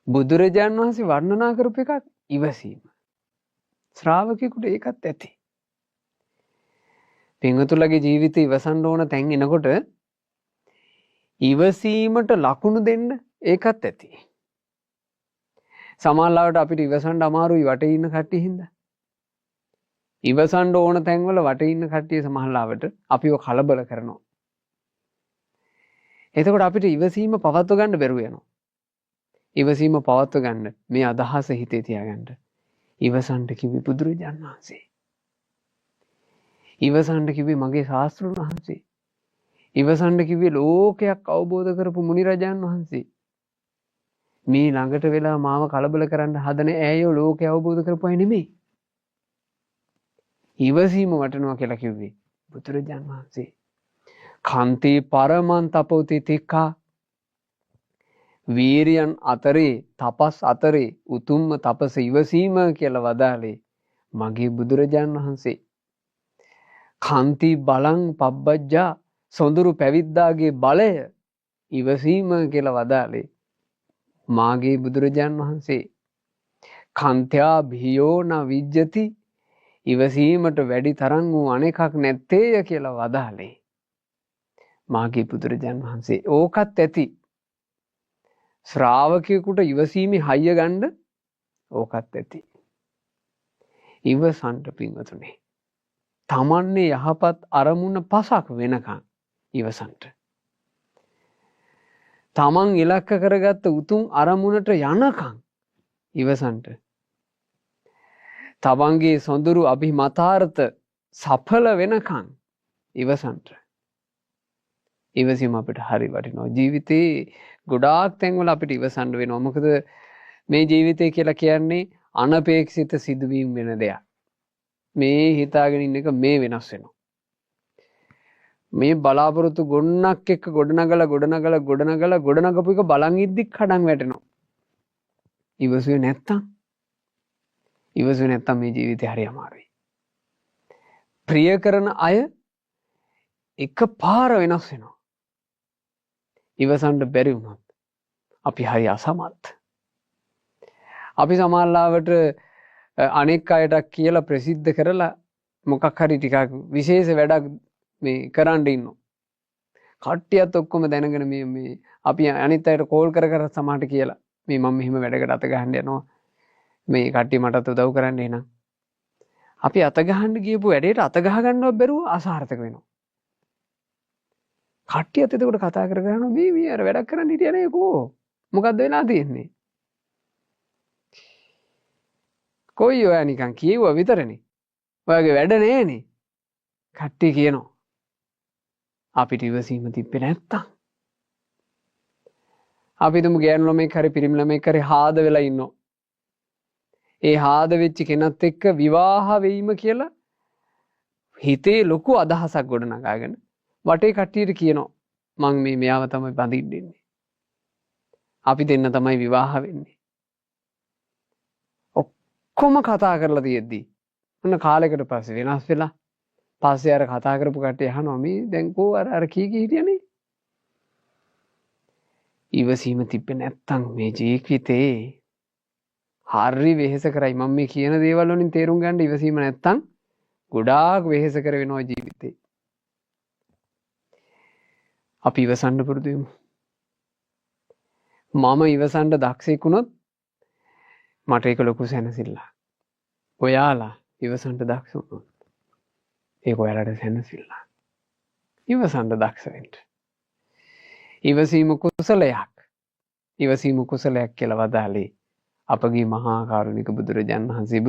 බුදුරජාණන් වහන්සේ වර්ණනා කරපු එකක් ඉවසීම. ශ්‍රාවකයෙකුට ඒකත් ඇති. පින්වතුන්ගේ ජීවිතය ඉවසන්න ඕන තැන් එනකොට ඉවසීමට ලකුණු දෙන්න ඒකත් ඇති. සමහරවිට අපිට ඉවසන්න අමාරුයි වටේ ඉන්න කට්ටිය හින්දා. ඉවසන්න ඕන තැන්වල වටේ ඉන්න කට්ටිය සමහරවිට අපිව කලබල කරනවා. එතකොට අපිට ඉවසීම පවත්ව ගන්න බැරුව යනවා. ඉවසීම පවත්ව ගන්න මේ අදහස හිතේ තියාගන්න. ඉවසන්න කිව්වේ බුදුරජාණන් වහන්සේ. ඉවසන්න කිව්වේ මගේ ශාස්ත්‍රඥ වහන්සේ. ඉවසන්න කිව්වේ ලෝකයක් අවබෝධ කරපු මුනි රජාණන් වහන්සේ. මේ ළඟට වෙලා මාව කලබල කරන්න හදන ඇයෝ ලෝකය අවබෝධ කරපු අය නෙමෙයි. ඉවසීම වටනවා කියලා කිව්වේ බුදුරජාණන් වහන්සේ. කාන්ති පරමං තපෝති තික්ඛා වීරියන් අතරේ තපස් අතරේ උතුම්ම තපස ඉවසීම කියලා වදාළේ මගේ බුදුරජාණන් වහන්සේ. කාන්ති බලං පබ්බජ්ජා සොඳුරු පැවිද්දාගේ බලය ඉවසීම කියලා වදාළේ මාගේ බුදුරජාණන් වහන්සේ. කාන්ත්‍යා භියෝ න විජ්ජති ඉවසීමට වැඩි තරම් වූ අනෙකක් නැත්තේය කියලා වදාළේ මාගේ බුදුරජාණන් වහන්සේ. ඕකත් ඇති. ශ්‍රාවකයෙකුට ඉවසීමේ හයිය ගන්න ඕකත් ඇති. ඉවසන්න පින්වතුනි. තමන්නේ යහපත් අරමුණ පසක් වෙනකන් ඉවසන්න. තමන් ඉලක්ක කරගත්ත උතුම් අරමුණට යනකන් ඉවසන්න. තමන්ගේ සොඳුරු අභිමතාර්ථ සඵල වෙනකන් ඉවසන්න. ඉවසීම අපිට හරි වටිනවා. ජීවිතේ ගොඩාක් තැන්වල අපිට ඉවසන්න වෙනවා. මොකද මේ ජීවිතය කියලා කියන්නේ අනපේක්ෂිත සිදුවීම් වෙන දෙයක්. මේ හිතාගෙන ඉන්න එක මේ වෙනස් වෙනවා. මේ බලාපොරොත්තු ගොන්නක් එක්ක ගොඩනගපු එක බලන් ඉද්දි කඩන් වැටෙනවා. ඉවසුවේ නැත්තම් මේ ජීවිතේ හරි අමාරුයි. ප්‍රිය කරන අය එක පාර වෙනස් වෙනවා. ඉවසන්න බැරි වුණොත් අපි හරි අසමත්. අපි සමහරවිට අනෙක් අයට කියලා ප්‍රසිද්ධ කරලා මොකක් හරි ටිකක් විශේෂ වැඩක් මේ කරන්න ඉන්නවා. කට්ටියත් ඔක්කොම දැනගෙන මේ අපි අනිත් අයට කෝල් කර සමහරට කියලා මේ මම මෙහිම වැඩකට අත ගහන්න යනවා. මේ කට්ටිය මටත් උදව් කරන්න එනවා. අපි අත ගහන්න ගියපු වැඩේට අත ගහ ගන්නව බැරුව අසාර්ථක වෙනවා. කට්ටියත් එතකොට කතා කරගෙන මේ අර වැඩක් කරන්න හිටියා නේ කෝ මොකද්ද වෙලා තියෙන්නේ? කොයි ඔයා නිකන් කියෙව්වා විතරනේ. ඔයාගේ වැඩ නෑනේ. කට්ටිය කියනවා. අපිට ඉවසීම තිබ්බේ නැත්තම්. අපි තුමු ගෑනු ළමෙක් හරි පිරිමි ළමෙක් හරි හාද වෙලා ඉන්නවා. ඒ හාද වෙච්ච කෙනත් එක්ක විවාහ වෙීම කියලා හිතේ ලොකු අදහසක් ගොඩනගාගෙන වටේ කට්ටියට කියනවා මං මේ මෙයාව තමයි බඳින්න ඉන්නේ. අපි දෙන්න තමයි විවාහ වෙන්නේ. ඔක්කොම කතා කරලා තියෙද්දි මොන කාලයකට පස්සේ වෙනස් වෙලා පස්සේ අර කතා කරපු කට්ටිය අහනවා මේ දැන් කෝ අර කී හිටියනේ. ඉවසීම තිබ්බේ නැත්තම් මේ ජීවිතේ හරි වෙහෙස කරයි. මම මේ කියන දේවල් වලින් තේරුම් ගන්න ඉවසීම නැත්තම් ගොඩාක් වෙහෙස කර වෙනවා ජීවිතේ. අපි ඉවසන්න පුරුදු වෙමු. මම ඉවසන්න දක්ෂෙක් වුණොත් මට ඒක ලොකු සැනසෙල්ලක්. ඔයාලා ඉවසන්න දක්ෂ වුණොත් ඒක ඔයාලට සැනසෙල්ලක්. ඉවසන්න දක්ෂ වෙන්න. ඉවසීම කුසලයක්. ඉවසීම කුසලයක් කියලා වදාළේ අපගේ මහා කරුණික බුදුරජාණන් වහන්සේ.